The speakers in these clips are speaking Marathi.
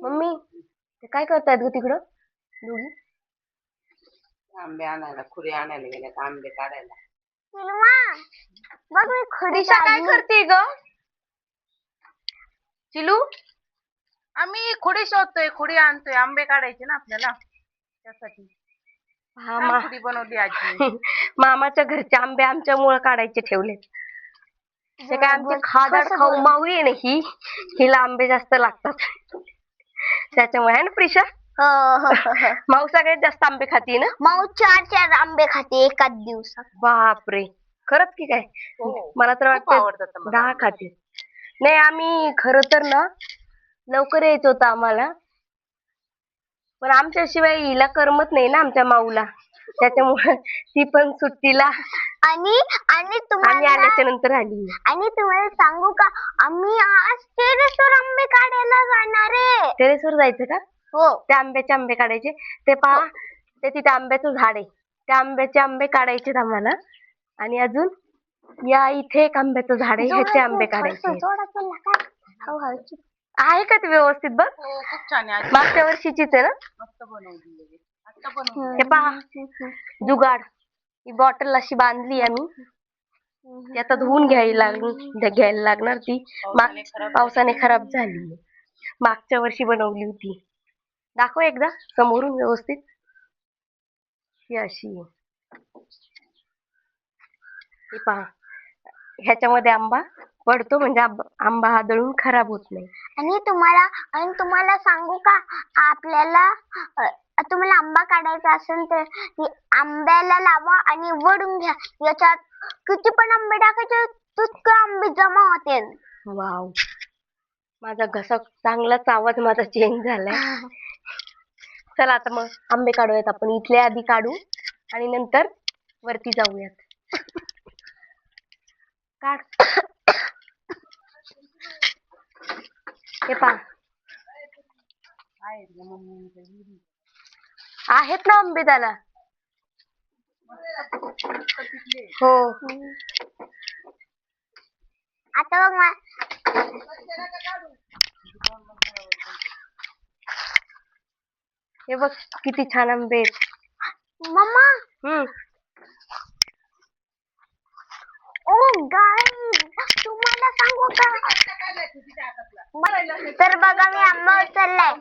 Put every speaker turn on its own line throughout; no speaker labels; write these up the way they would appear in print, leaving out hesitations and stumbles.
मम्मी ते काय करतायत ग तिकडं दोघी?
आंबे आणायला, खुरी आणायला गेल्यात, आंबे काढायला.
बघ मी दिशा काय करते ग? चिलू
आम्ही खुडी शोधतोय, खुडी आणतोय, आंबे काढायचे ना आपल्याला त्यासाठी.
हा
खुडी बनवली आजी.
मामाच्या घरचे आंबे आमच्यामुळे काढायचे ठेवले. ते काय आमची खादाड खाऊ माऊ आहे ना ही, हिला आंबे जास्त लागतात त्याच्यामुळे आहे ना प्रिशा? माऊ सगळ्यात जास्त आंबे खाती ना?
माऊ 4 आंबे खाते एकाच दिवसात.
बापरे, खरंच की काय? मला तर वाटतं 10 खाते. नाही आम्ही खरं तर ना लवकर यायचं होतं आम्हाला, पण आमच्याशिवाय हिला करमत नाही ना आमच्या माऊला, त्याच्यामुळे ती पण सुट्टीला
आणि
आम्ही आल्याच्या नंतर आली.
आणि तुम्हाला सांगू का, आम्ही आज टेरेसवर आंबे काढायला जाणार आहे.
टेरेसवर जायचं का?
हो.
त्या आंब्याचे आंबे काढायचे. ते पहा ते तिथे आंब्याचं झाड आहे, त्या आंब्याचे आंबे काढायचे आम्हाला. आणि अजून या इथे एक आंब्याचं झाड आहे, ह्याचे आंबे काढायचे. आहे का ते व्यवस्थित बघ?
खूप छान आहे.
मागच्या वर्षीचीच आहे ना?
मस्त बनवली. आता बनवली.
हे पहा जुगाड, ही बॉटल अशी बांधली आम्ही. ती आता धुवून घ्यायला लागणार ती. पावसाने खराब झाली. मागच्या वर्षी बनवली होती. दाखव एकदा समोरून व्यवस्थित. ही अशी हे पहा, ह्याच्यामध्ये आंबा पडतो म्हणजे आंबा आदळून खराब होत नाही.
आणि तुम्हाला सांगू का, आपल्याला तुम्हाला आंबा काढायचा असेल तर आंब्याला लावा आणि वडून घ्या. याच्यात किती पण आंबे टाकायचे तितके आंबे जमा होते.
वाव, माझा घसा चांगलाच आवाज माझा चेंज झालाय. चला आता मग आंबे काढूयात आपण. इथले आधी काढू आणि नंतर वरती जाऊयात. काढ. हे पहा आहेत ना आंबे त्याला. हो
आता बघ
हे बघ किती छान आंबे आहेत.
मम्मा. ओ गाईज, तुम्हाला सांगू का, तर बघा मी आंबा उचललाय.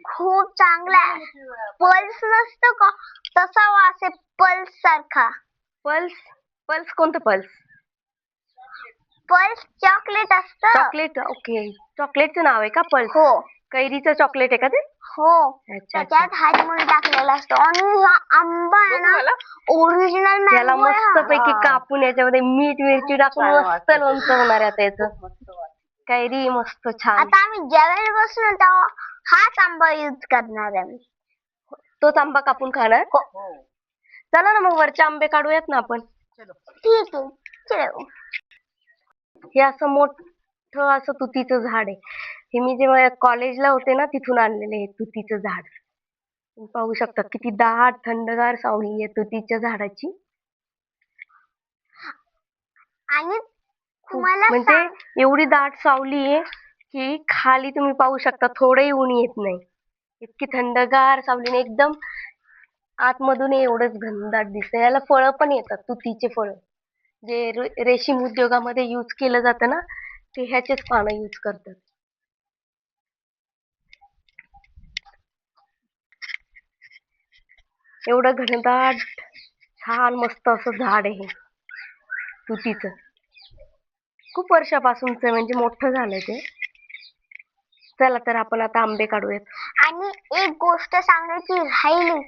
खूप चांगला आहे. पल्स नसतो का तसा वास आहे, पल्स सारखा.
पल्स? पल्स कोणतं पल्स?
पल्स चॉकलेट असतं.
Chocolate, okay. चॉकलेटचं नाव आहे का पल्स?
हो.
कैरीचं चॉकलेट आहे का ते?
हो. त्याच्यात हार्मोन टाकलेला असतो. आणि हा आंबा आहे ना ओरिजिनल.
याला मस्त पैकी कापून याच्यामध्ये मीठ मिरची टाकून मस्त लोणचं होणार आहे आता याचं. कैरी मस्त छान.
आता आम्ही जेवायला बसलो तेव्हा हाच आंबा यूज करणार आहे.
तोच आंबा कापून खाणार? चला ना मग वरचे आंबे काढूयात ना आपण.
ठीक आहे, चलो.
हे असं मोठं असं तुतीचं झाड आहे. हे मी जेव्हा कॉलेजला होते ना तिथून आणलेले आहे तुतीचं झाड. पाहू शकता किती दाट थंडगार सावली आहे तुतीच्या झाडाची.
आणि
म्हणजे एवढी दाट सावली आहे की खाली तुम्ही पाहू शकता थोडंही ऊन येत नाही. इतकी थंडगार सावलीने एकदम आतमधून एवढंच घनदाट दिसतं. याला फळं पण येतात, तुतीचे फळं. जे रेशीम उद्योगामध्ये यूज केलं जातं ना, ते ह्याचेच पानं यूज करतात. एवढं घनदाट छान मस्त असं झाड आहे तुतीचं. खूप वर्षापासूनच म्हणजे मोठं झालंय ते. चला तर आपण आता आंबे काढूयात.
आणि एक गोष्ट सांगायची राहिली,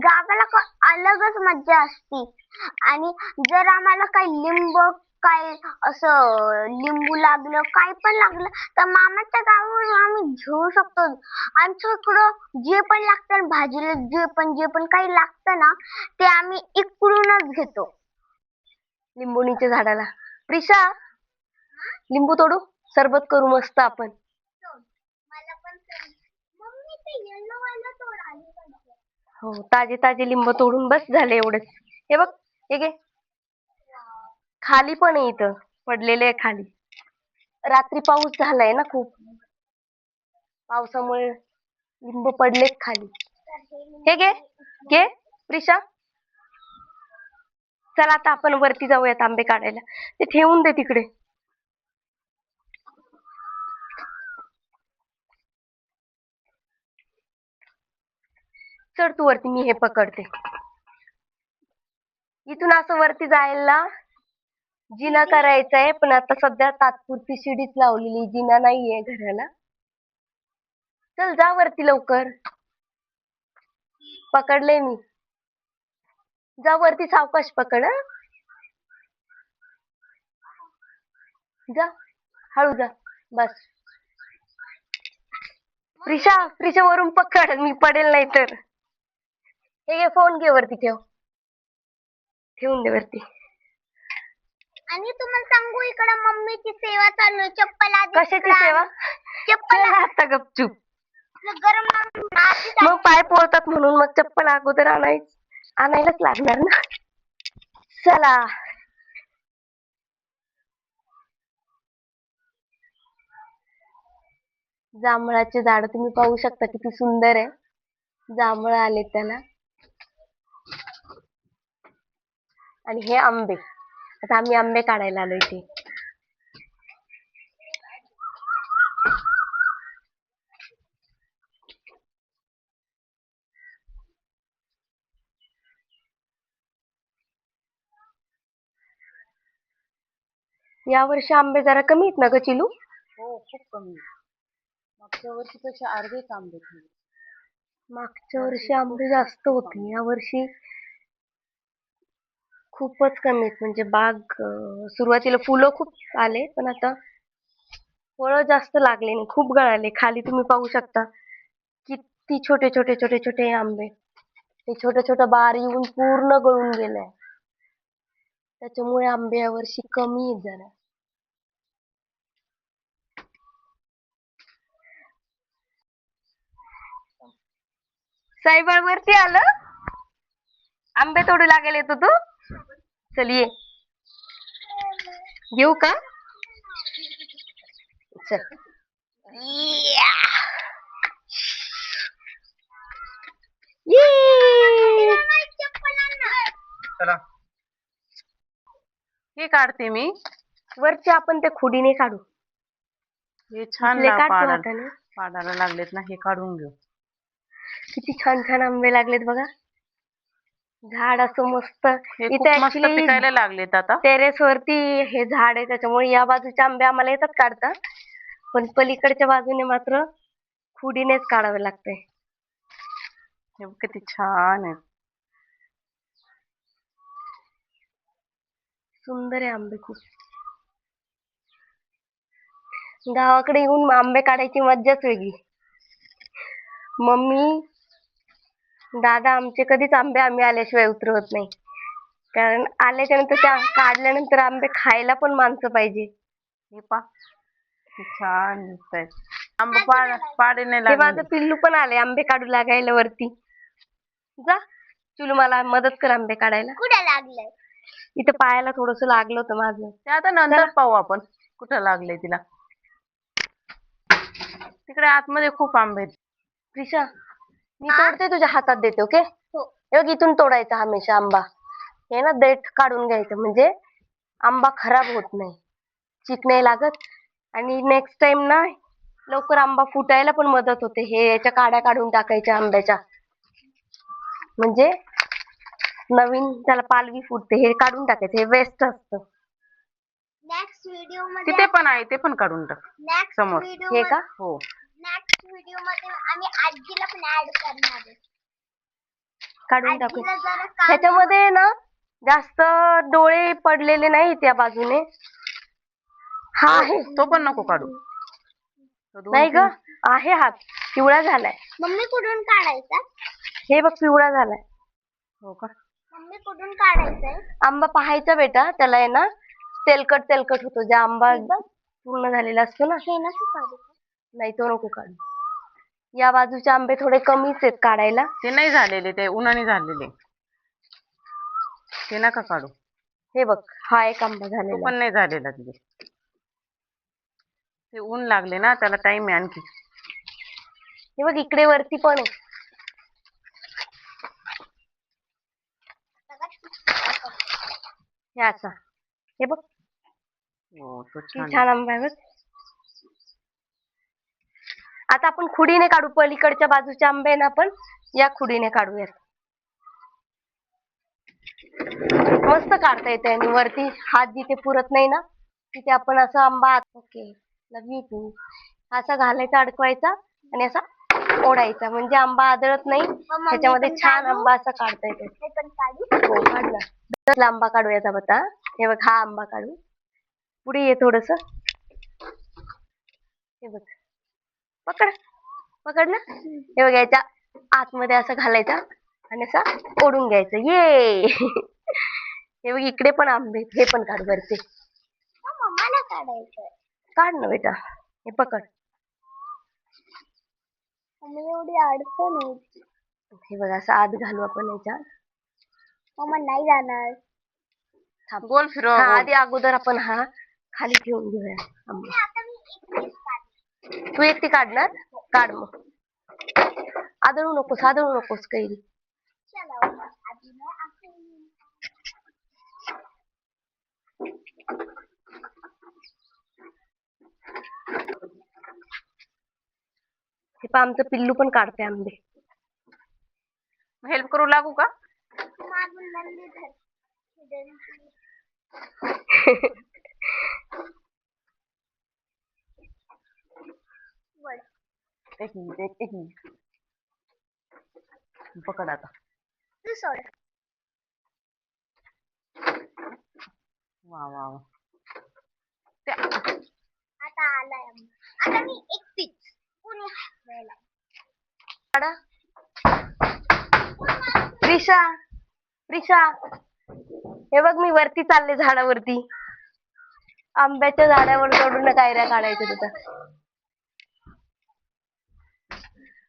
गावाला अलगच मज्जा असती. आणि जर आम्हाला काही काय असं लिंबू लागलं, काय पण लागलं तर मामाच्या गावावरून आम्ही घेऊ शकतो. आमच्या इकडं जे पण लागतं भाजीला, जे पण काही लागतं ना ते आम्ही इकडूनच घेतो.
लिंबुणीच्या झाडाला. प्रिशा, लिंबू तोडू, सरबत करू मस्त आपण. हो, ताजे ताजे लिंब तोडून बस झाले एवढंच. हे बघ, हे घे. खाली पण आहे इथं पडलेले आहे खाली. रात्री पाऊस झालाय ना खूप. पावसामुळे लिंब पडलेत खाली. हे घे घे प्रिशा. चला आता आपण वरती जाऊयात आंबे काढायला. ते ठेवून दे तिकडे. चढ तू वरती, मी हे पकडते. इथून असं वरती जायला जिना करायचा आहे, पण आता सध्या तात्पुरती शिडीच लावलेली, जिना नाहीये घराला. चल जा वरती लवकर. पकडले मी. जा वरती, सावकाश पकड हं. जा हळू जा. बस. प्रिशा प्रिशा वरून पकड, मी पडेल नाही तर. हे घे फोन, घे वरती ठेव. ठेवून दे वरती.
आणि तुम्हाला सांगू इकडे मम्मीची सेवा चालू आहे. चप्पल आधी
कशाची सेवा?
चप्पल
चल आता गपचूप.
गरम
मग पाय पोळतात म्हणून मग चप्पल अगोदर आणायलाच लागणार ना. चला. जांभळाचे झाड तुम्ही पाहू शकता किती सुंदर आहे. जांभळ आले त्याला. आणि हे आंबे. आता आम्ही आंबे काढायला आलो इथे. या वर्षी आंबे जरा कमी आहेत ना ग चिलू?
हो खूप कमी. मागच्या वर्षीपेक्षा अर्धेच आंबे खाल्ले.
मागच्या वर्षी आंबे जास्त होते, या वर्षी खूपच कमी आहेत. म्हणजे बाग सुरुवातीला फुलं खूप आले, पण आता फळं जास्त लागले नाही, खूप गळाले. खाली तुम्ही पाहू शकता किती छोटे छोटे छोटे छोटे आंबे. ते छोटे छोटे बार येऊन पूर्ण गळून गेलंय. त्याच्यामुळे आंबे या वर्षी कमी आहेत जरा. साईबाळ वरती आलं. आंबे तोडू लागेल येतो तू. चल ये. घेऊ का? चल.
चला. हे काढते मी.
वरचे आपण त्या खुडीने काढू.
हे छान
इथले काढ तू
पाडायला
हाताने.
पाडायला लागलेत ना, हे काढून घेऊ.
किती छान छान आंबे लागलेत बघा. झाड असं मस्त.
हे खूप
इथे
मस्त
ऍक्च्युली
पिकायला लागलेत आता.
टेरेस वरती हे झाड आहे, त्याच्यामुळे या बाजूचे आंबे आम्हाला येतात काढता, पण पलीकडच्या बाजूने मात्र खुडीनेच काढावे लागते.
हे बघ किती छान आहे.
सुंदर आहे आंबे खूप. गावाकडे येऊन आंबे काढायची मज्जाच वेगळी. मम्मी दादा आमचे कधीच आंबे आम्ही आल्याशिवाय उतरवत नाही, कारण आल्याच्या नंतर त्या काढल्यानंतर आंबे खायला पण माणसं पाहिजे.
हे पा छान दिसतंय. आंबे पाडे नाही
हे माझं
लागले.
पिल्लू पण आले आंबे काढू लागायला वरती. जा चुलू, मला मदत कर आंबे काढायला.
कुठे लागलंय?
इथं पायाला थोडस लागलं होतं माझं.
ते आता नंतर पाहू आपण कुठं लागले तिला. तिकडे आतमध्ये खूप आंबे आहेत.
प्रिशा मी तोडते, तुझ्या हातात देते. ओके. बघ इथून तोडायचा हमेशा आंबा. हे ना देठ काढून घ्यायचं, म्हणजे आंबा खराब होत नाही, चीक नाही लागत, आणि नेक्स्ट टाइम ना लवकर आंबा फुटायला पण मदत होते. हे याच्या काड्या काढून टाकायच्या आंब्याच्या, म्हणजे नवीन त्याला पालवी फुटते. हे काढून टाकायचं, हे वेस्ट असतं.
नेक्स्ट व्हिडिओ मध्ये
तिथे पण आहे, ते पण काढून टाक समोर.
हे का?
हो.
नेक्स्ट व्हिडिओ मध्ये आम्ही आजीला पण ऍड करणार आहे.
काढून टाकू.
आजीला जरा काम
ह्याच्यामध्ये ना जास्त डोळे पडलेले नाही त्या बाजूने. हा आहे.
तो पण नको काढू. तो दोन
नाही ग, आहे हा पिवळा झालाय.
मम्मी कुठून काढायचा?
हे बघ पिवळा झालाय.
हो का?
मम्मी कुठून काढायचंय?
आंबा पाहायचा बेटा, त्याला आहे ना तेलकट तेलकट होतो. जे आंबा पूर्ण झालेला असतो ना.
हे नको काढू.
नाही तो नको काढू. या बाजूचे आंबे थोडे कमीच आहेत काढायला.
ते नाही झालेले, ते उन्हाने झालेले, ते नका काढू.
हे बघ हा एक आंबा
तो
झालेला.
पण नाही झालेला तिथे. ते ऊन लागले ना त्याला, टाइम आहे आणखी.
हे बघ इकडे वरती पण आहे. हे असा, हे बघ
हो तो
किती
छान
छान आंबा आहे बघ. आता आपण खुडीने काढू, पलीकडच्या बाजूचे आंबे ना आपण या खुडीने काढूयात. मस्त काढता येते आणि वरती हात जिथे पुरत नाही ना तिथे आपण असा आंबा, ओके लव यू टू, असा घालायचा, अडकवायचा आणि असा ओढायचा, म्हणजे आंबा आदळत नाही. त्याच्यामध्ये छान आंबा असा काढता येतो. हो काढ ना. दुसरा आंबा काढूयात आता. हे बघ हा आंबा काढू. पुढे ये थोडस. हे बघ पकड, पकड ना. हे बघ याच्या आतमध्ये असं घालायचा आणि असं ओढून घ्यायचं. ये हे बघ इकडे पण आंबे, हे पण काढ वरचे.
मला काढायचं.
काढ ना बेटा. हे पकड.
एवढी अडचण आहे.
हे बघ असं आत घालू आपण याच्यात.
मम्मा नाही जाणार.
थांब.
गोल फिरव
हा
गोल.
आधी अगोदर आपण हा खाली ठेवून घेऊया आंबा.
आता मी एकटीच काढते.
तू एकटी काढणार? काढ मग. आदळू नकोस, आदळू नकोस काही.
चला आधी ना आपण
हे पहा आमचं पिल्लू पण काढते आंबे.
हेल्प करू लागू का?
मागून नंदी धर. वर.
एक मिनिट एक मिनिट. पकड आता.
तू सोड.
वा वा वा.
आता आलाय आंबा. आता मी एकटीच. कोणी हात
काढा. प्रिशा, प्रिशा हे बघ मी वरती चालले झाडावरती. आंब्याच्या झाडावर चढून कायऱ्या काढायच्या तिथं.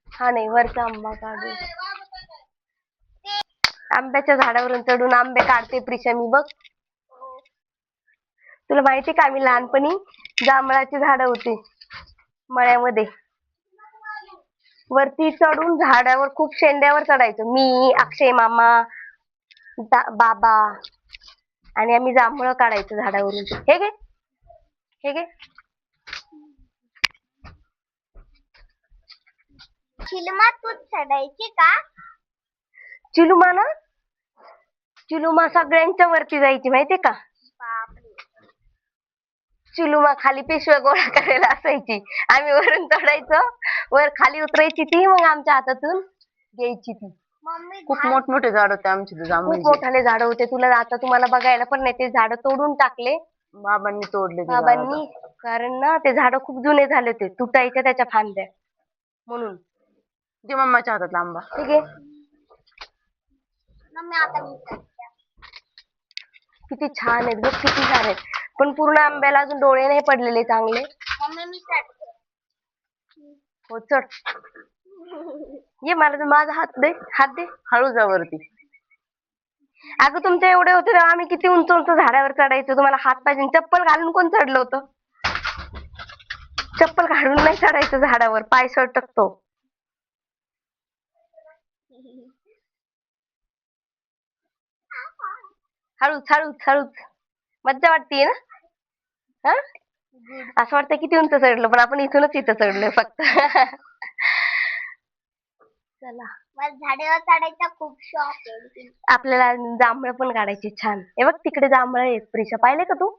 हा नाही वरचा आंबा काढू. आंब्याच्या झाडावरून चढून आंबे काढते प्रिशा मी बघ. तुला माहिती का आम्ही लहानपणी जांभळाची झाडं होती मळ्यामध्ये, वरती चढून झाडावर खूप शेंड्यावर चढायचो मी, अक्षय मामा, बाबा आणि आम्ही जांभळं काढायचो झाडावरून. हे घे, हे घे.
चिलमा तू चढायची का?
चिलुमा ना, चिलुमा सगळ्यांच्या वरती जायची माहितीये का.
बापरे.
चिलुमा खाली पिशव्या गोळा करायला असायची, आम्ही वरून चढायचो, वर खाली उतरायची ती, मग आमच्या हातातून घ्यायची ती.
मम्मी
खूप मोठमोठे झाड होते आमचे
खूप
जांभळीचे.
मोठाले झाड होते. तुला आता तुम्हाला बघायला पण नाही, ते झाड तोडून टाकले
बाबांनी तोडले ते झाड
बाबांनी, कारण ना ते झाड खूप जुने झाले होते, तुटायच्या त्याच्या फांद्या म्हणून.
ते मम्माच्या हातात आंबा.
ठीक आहे.
मम्मी आता मी चढते.
किती छान आहेत बघ, किती छान आहेत. पण पूर्ण आंब्याला अजून डोळे नाही पडलेले चांगले.
मम्मी मी चढते.
हो चढ. ये मला माझा हात दे, हात दे.
हळू जा वरती.
अगं तुमचे एवढे होते तेव्हा आम्ही किती उंच उंच झाडावर चढायचो. तुम्हाला हात पाहिजे. चप्पल घालून कोण चढलं होतं? चप्पल घालून नाही चढायचं झाडावर, पाय सटकतो. हळूच हळूच हळूच. मज्जा वाटतीये ना. हा असं वाटतं किती उंच चढलो, पण आपण इथूनच इथं चढलोय फक्त. चला
मला झाडावर चढायचा खूप शौक आहे.
आपल्याला जांभळं पण काढायची छान. हे बघ तिकडे जांभळं आहेत प्रिशा, पाहिले का तू?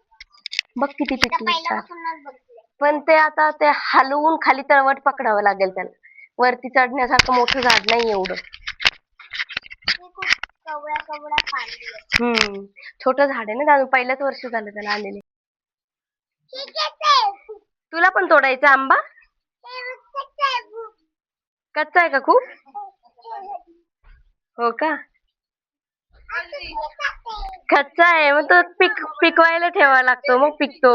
बघ किती पिकली छान.
पहिल्यापासूनच बघते.
पण ते आता ते हलवून खाली तळवट पकडावं लागेल त्याला. वरती चढण्यासारखं मोठं झाड नाही एवढं.
मी खूप कवड्या कवड्या काढली.
छोटं झाड आहे ना, अजून पहिल्याच वर्षी झालं त्याला आलेले. तुला पण तोडायचा आंबा? कच्चा आहे का खूप? हो का, कच्चा आहे मग तो पिकवायला ठेवावा लागतो, मग पिकतो.